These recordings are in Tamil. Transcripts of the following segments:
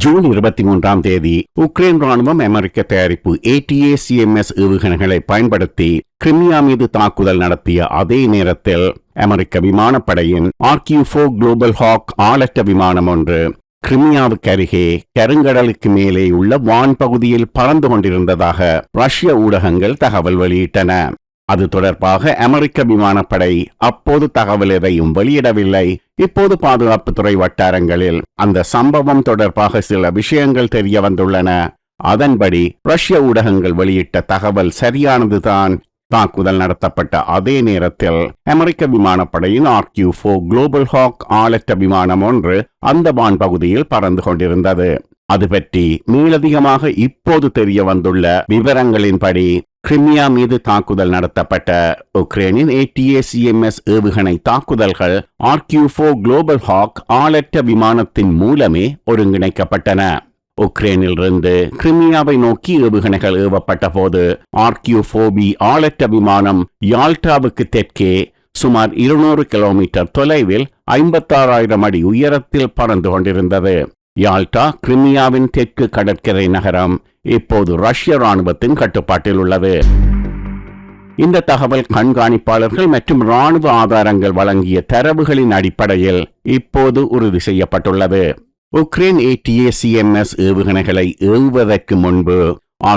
ஜூன் 23ஆம் தேதி உக்ரைன் ராணுவம் அமெரிக்க தயாரிப்பு ATACMS ஏவுகணைகளை பயன்படுத்தி கிரிமியா மீது தாக்குதல் நடத்திய அதே நேரத்தில் அமெரிக்க விமானப்படையின் RQ-4 குளோபல் ஹாக் ஆளற்ற விமானம் ஒன்று கிரிமியாவுக்கு அருகே கருங்கடலுக்கு மேலே உள்ள வான் பகுதியில் பறந்து கொண்டிருந்ததாக ரஷ்ய ஊடகங்கள் தகவல் வெளியிட்டன. அது தொடர்பாக அமெரிக்க விமானப்படை அப்போது தகவல் எதையும் வெளியிடவில்லை. இப்போது பாதுகாப்புத்துறை வட்டாரங்களில் அந்த சம்பவம் தொடர்பாக சில விஷயங்கள் தெரிய வந்துள்ளன. அதன்படி ரஷ்ய ஊடகங்கள் வெளியிட்ட தகவல் சரியானதுதான். தாக்குதல் நடத்தப்பட்ட அதே நேரத்தில் அமெரிக்க விமானப்படையின் RQ-4 குளோபல் ஹாக் ஆளற்ற விமானம் ஒன்று அந்த வான் பகுதியில் பறந்து கொண்டிருந்தது. அது பற்றி மேலதிகமாக இப்போது தெரிய வந்துள்ள விவரங்களின்படி கிரிமியா மீது தாக்குதல் நடத்தப்பட்ட உக்ரைனின் ATACMS ஏவுகணை தாக்குதல்கள் RQ-4 குளோபல் ஹாக் ஆளற்ற விமானத்தின் மூலமே ஒருங்கிணைக்கப்பட்டன. உக்ரைனிலிருந்து கிரிமியாவை நோக்கி ஏவுகணைகள் ஏவப்பட்ட போது RQ-4B ஆளற்ற விமானம் யால்டாவுக்கு தெற்கே சுமார் 200 கிலோமீட்டர் தொலைவில் 56,000 அடி உயரத்தில் பறந்து கொண்டிருந்தது. யால்டா கிரிமியாவின் தெற்கு கடற்கரை நகரம் இப்போது ரஷ்ய ராணுவத்தின் கட்டுப்பாட்டில் உள்ளது. இந்த தகவல் கண்காணிப்பாளர்கள் மற்றும் ராணுவ ஆதாரங்கள் வழங்கிய தரவுகளின் அடிப்படையில் இப்போது உறுதி செய்யப்பட்டுள்ளது. உக்ரைன் ATACMS ஏவுகணைகளை ஏவுவதற்கு முன்பு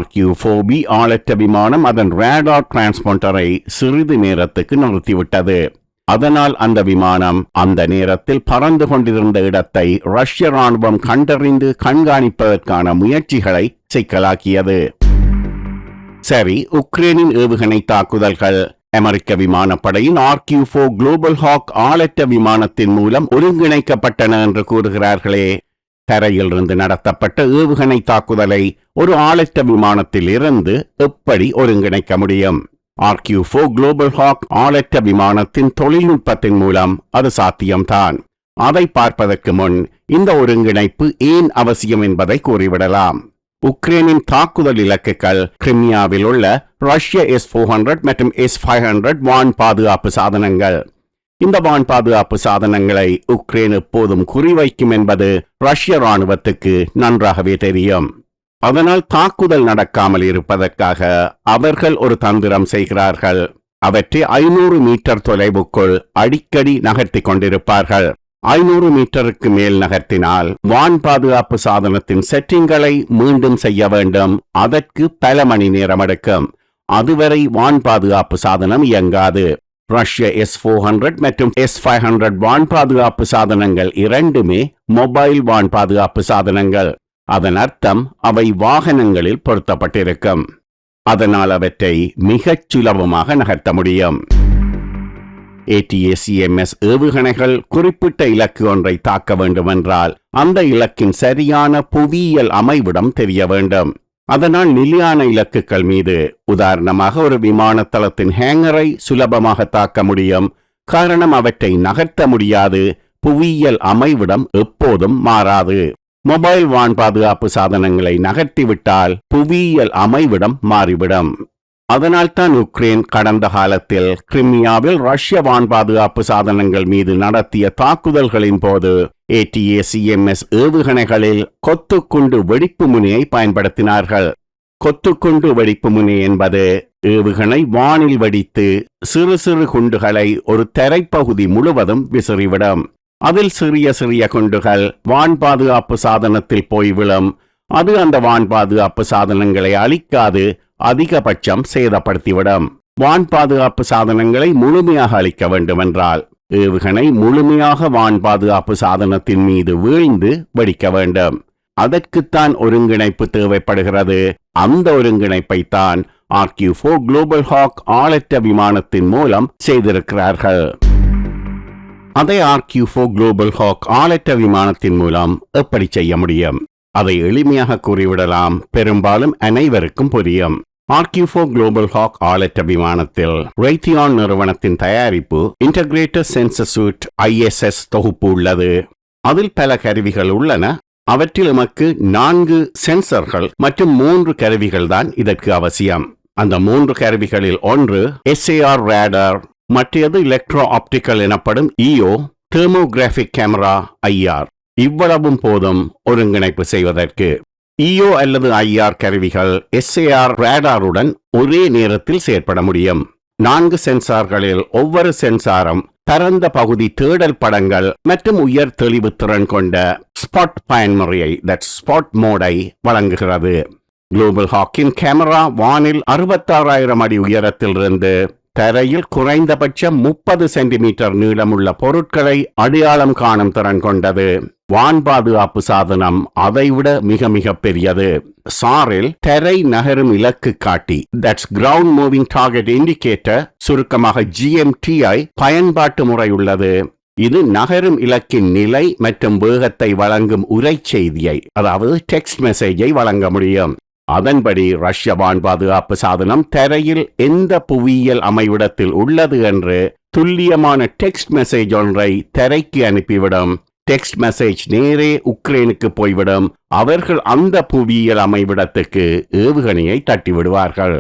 RQ-4B ஆளற்ற விமானம் அதன் ரேடார் டிரான்ஸ்பாண்டரை சிறிது நேரத்துக்கு நிறுத்திவிட்டது. அதனால் அந்த விமானம் அந்த நேரத்தில் பறந்து கொண்டிருந்த இடத்தை ரஷ்ய ராணுவம் கண்டறிந்து கண்காணிப்பதற்கான முயற்சிகளை சிக்கலாக்கியது. சரி, உக்ரைனின் ஏவுகணை தாக்குதல்கள் அமெரிக்க விமானப்படையின் RQ-4 குளோபல் ஹாக் ஆளற்ற விமானத்தின் மூலம் ஒருங்கிணைக்கப்பட்டன என்று கூறுகிறார்களே. தரையிலிருந்து நடத்தப்பட்ட ஏவுகணை தாக்குதலை ஒரு ஆளற்ற விமானத்தில் இருந்து எப்படி ஒருங்கிணைக்க முடியும்? RQ-4 குளோபல் ஹாக் ஆளற்ற விமானத்தின் தொழில்நுட்பத்தின் மூலம் அது சாத்தியம்தான். அதை பார்ப்பதற்கு முன் இந்த ஒருங்கிணைப்பு ஏன் அவசியம் என்பதை கூறிவிடலாம். உக்ரைனின் தாக்குதல் இலக்குகள் கிரிமியாவில் உள்ள ரஷ்ய S-400 மற்றும் S-500 வான் பாதுகாப்பு சாதனங்கள். இந்த வான் பாதுகாப்பு சாதனங்களை உக்ரைன் எப்போதும் குறிவைக்கும் என்பது ரஷ்ய ராணுவத்துக்கு நன்றாகவே தெரியும். அதனால் தாக்குதல் நடக்காமல் இருப்பதற்காக அவர்கள் ஒரு தந்திரம் செய்கிறார்கள். அவற்றை 500 மீட்டர் தொலைவுக்குள் அடிக்கடி நகர்த்தி கொண்டிருப்பார்கள். 500 மீட்டருக்கு மேல் நகர்த்தினால் வான் பாதுகாப்பு சாதனத்தின் செட்டிங்களை மீண்டும் செய்ய வேண்டும். அதற்கு பல மணி நேரம் எடுக்கும். அதுவரை வான் பாதுகாப்பு சாதனம் இயங்காது. ரஷ்ய S-400 மற்றும் S-500 வான் பாதுகாப்பு சாதனங்கள் இரண்டுமே மொபைல் வான் பாதுகாப்பு சாதனங்கள். அதன் அர்த்தம் அவை வாகனங்களில் பொருத்தப்பட்டிருக்கும். அதனால் அவற்றை மிகச் சுலபமாக நகர்த்த முடியும். ATACMS ஏவுகணைகள் குறிப்பிட்ட இலக்கு ஒன்றை தாக்க வேண்டுமென்றால் அந்த இலக்கின் சரியான புவியியல் அமைவிடம் தெரிய வேண்டும். அதனால் நிலையான இலக்குகள் மீது, உதாரணமாக ஒரு விமான தளத்தின் ஹேங்கரை சுலபமாக தாக்க முடியும். காரணம், அவற்றை நகர்த்த முடியாது. புவியியல் அமைவிடம் எப்போதும் மாறாது. மொபைல் வான் பாதுகாப்பு சாதனங்களை நகர்த்திவிட்டால் புவியியல் அமைவிடம் மாறிவிடும். அதனால்தான் உக்ரைன் கடந்த காலத்தில் கிரிமியாவில் ரஷ்ய வான் பாதுகாப்பு சாதனங்கள் மீது நடத்திய தாக்குதல்களின் போது ATACMS ஏவுகணைகளில் கொத்துக்குண்டு வெடிப்பு முனையை பயன்படுத்தினார்கள். கொத்துக்குண்டு வெடிப்பு முனை என்பது ஏவுகணை வானில் வெடித்து சிறு சிறு குண்டுகளை ஒரு தரைப்பகுதி முழுவதும் விசிறிவிடும். அதில் சிறிய சிறிய குண்டுகள் வான் பாதுகாப்பு சாதனத்தில் போய் விழும். அது அந்த வான் பாதுகாப்பு சாதனங்களை அழிக்காது, அதிகபட்சம் சேதப்படுத்திவிடும். வான் பாதுகாப்பு சாதனங்களை முழுமையாக அழிக்க வேண்டுமென்றால் ஏவுகணை முழுமையாக வான் பாதுகாப்பு சாதனத்தின் மீது வீழ்ந்து வெடிக்க வேண்டும். அதற்குத்தான் ஒருங்கிணைப்பு தேவைப்படுகிறது. அந்த ஒருங்கிணைப்பைத்தான் RQ-4 குளோபல் ஹாக் ஆளற்ற விமானத்தின் மூலம் செய்திருக்கிறார்கள். அதை RQ-4 குளோபல் ஹாக் ஆளற்ற விமானத்தின் மூலம் எப்படி செய்ய முடியும்? அதை எளிமையாக கூறிவிடலாம். பெரும்பாலும் அனைவருக்கும் புரியும். RQ-4 குளோபல் ஹாக் ஆளற்ற விமானத்தில் Raytheon நிறுவனத்தின் தயாரிப்பு இன்டகிரேட்டட் சென்சர் சூட் ISS தொகுப்பு உள்ளது. அதில் பல கருவிகள் உள்ளன. அவற்றில் நமக்கு 4 சென்சர்கள் மற்றும் 3 கருவிகள் தான் இதற்கு அவசியம். அந்த 3 கருவிகளில் ஒன்று SAR ரேடார், மற்றது எலக்ட்ரோ ஆப்டிக்கல் எனப்படும் EO, தெர்மோகிராஃபிக் கேமரா IR. இவ்வளவும் போதும் ஒருங்கிணைப்பு செய்வதற்கு. EO அல்லது IR கருவிகள் SAR ரேடாருடன் ஒரே நேரத்தில் செயற்பட முடியும். 4 சென்சார்களில் ஒவ்வொரு சென்சாரும் பரந்த பகுதி தேடல் படங்கள் மற்றும் உயர் தெளிவு திறன் கொண்ட ஸ்பாட் பயன்முறையை ஸ்பாட் மோடை வழங்குகிறது. குளோபல் ஹாக்கின் கேமரா வானில் 66,000 அடி உயரத்திலிருந்து தரையில் குறைந்தபட்சம் 30 சென்டிமீட்டர் நீளமுள்ள பொருட்களை அடையாளம் காணும் திறன் கொண்டது. வான் பாதுகாப்பு சாதனம் அதைவிட மிக மிக பெரியது. சாரில் தரை நகரும் இலக்கு காட்டி கிரவுண்ட் மூவிங் டார்கெட் இண்டிகேட்டர், சுருக்கமாக GMTI பயன்பாட்டு முறை உள்ளது. இது நகரும் இலக்கின் நிலை மற்றும் வேகத்தை வழங்கும் உரை செய்தியை, அதாவது டெக்ஸ்ட் மெசேஜை வழங்க முடியும். அதன்படி ரஷ்ய வான் பாதுகாப்பு சாதனம் தரையில் எந்த புவியியல் அமைவிடத்தில் உள்ளது என்று துல்லியமான டெக்ஸ்ட் மெசேஜ் ஒன்றை தரைக்கு அனுப்பிவிடும். டெக்ஸ்ட் மெசேஜ் நேரே உக்ரைனுக்கு போய்விடும். அவர்கள் அந்த புவியியல் அமைவிடத்துக்கு ஏவுகணையை தட்டிவிடுவார்கள்.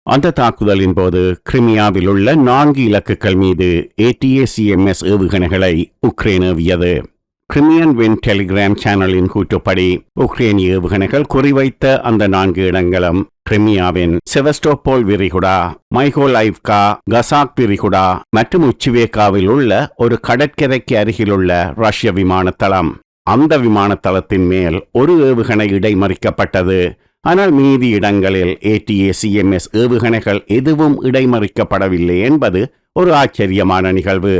அந்த தாக்குதலின் போது கிரிமியாவில் உள்ள 4 இலக்குகள் மீது ATACMS ஏவுகணைகளை உக்ரைன் ஏவியது. கிரிமியன் வின் டெலிகிராம் சேனலின் கூற்றுப்படி உக்ரைனிய ஏவுகணைகள் குறிவைத்த அந்த 4 இடங்களும் கிரிமியாவின் செவஸ்டோபோல் விரிகுடா, மைகோலைவ்கா, கசாக் விரிகுடா மற்றும் உச்சிவேக்காவில் உள்ள ஒரு கடற்கரைக்கு அருகிலுள்ள ரஷ்ய விமானத்தளம். அந்த விமானத்தளத்தின் மேல் ஒரு ஏவுகணை இடைமறிக்கப்பட்டது. ஆனால் மீதி இடங்களில் ATACMS ஏவுகணைகள் எதுவும் இடைமறிக்கப்படவில்லை என்பது ஒரு ஆச்சரியமான நிகழ்வு.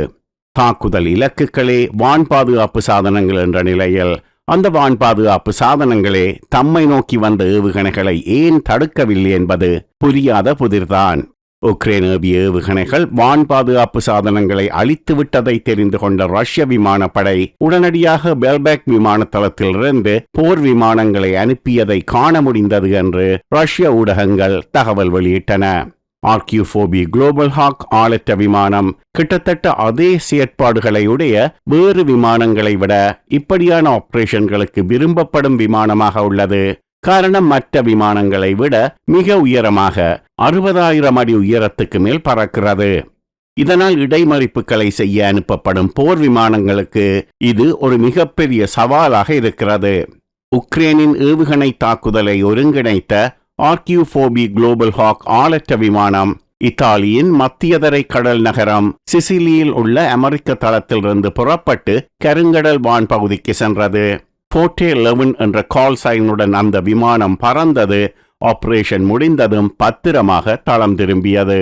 தாக்குதல் இலக்குகளே வான் பாதுகாப்பு சாதனங்கள் என்ற நிலையில் அந்த வான் பாதுகாப்பு சாதனங்களே தம்மை நோக்கி வந்த ஏவுகணைகளை ஏன் தடுக்கவில்லை என்பது புரியாத புதிர்தான். உக்ரைன் ஏவிய ஏவுகணைகள் வான் பாதுகாப்பு சாதனங்களை அழித்து விட்டதை தெரிந்து கொண்ட ரஷ்ய விமானப்படை உடனடியாக பெல்பெக் விமானத்தளத்திலிருந்து போர் விமானங்களை அனுப்பியதை காண முடிந்தது என்று ரஷ்ய ஊடகங்கள் தகவல் வெளியிட்டன. RQ-4B குளோபல் ஹாக் ஆளற்ற விமானம் கிட்டத்தட்ட அதே செயற்பாடுகளை உடைய வேறு விமானங்களை விட இப்படியான ஆபரேஷன்களுக்கு விரும்பப்படும் விமானமாக உள்ளது. காரணம், மற்ற விமானங்களை விட மிக உயரமாக 60,000 அடி உயரத்துக்கு மேல் பறக்கிறது. இதனால் இடைமறிப்புகளை செய்ய அனுப்பப்படும் போர் விமானங்களுக்கு இது ஒரு மிகப்பெரிய சவாலாக இருக்கிறது. உக்ரைனின் ஏவுகணை தாக்குதலை ஒருங்கிணைத்த RQ-4B குளோபல் ஹாக் ஆளற்ற விமானம் இத்தாலியின் மத்தியதரை கடல் நகரம் சிசிலியில் உள்ள அமெரிக்க தளத்திலிருந்து புறப்பட்டு கருங்கடல் வான் பகுதிக்கு சென்றது. Forte 11 என்ற கால் சைனுடன் அந்த விமானம் பறந்தது. ஆபரேஷன் முடிந்ததும் பத்திரமாக தளம் திரும்பியது.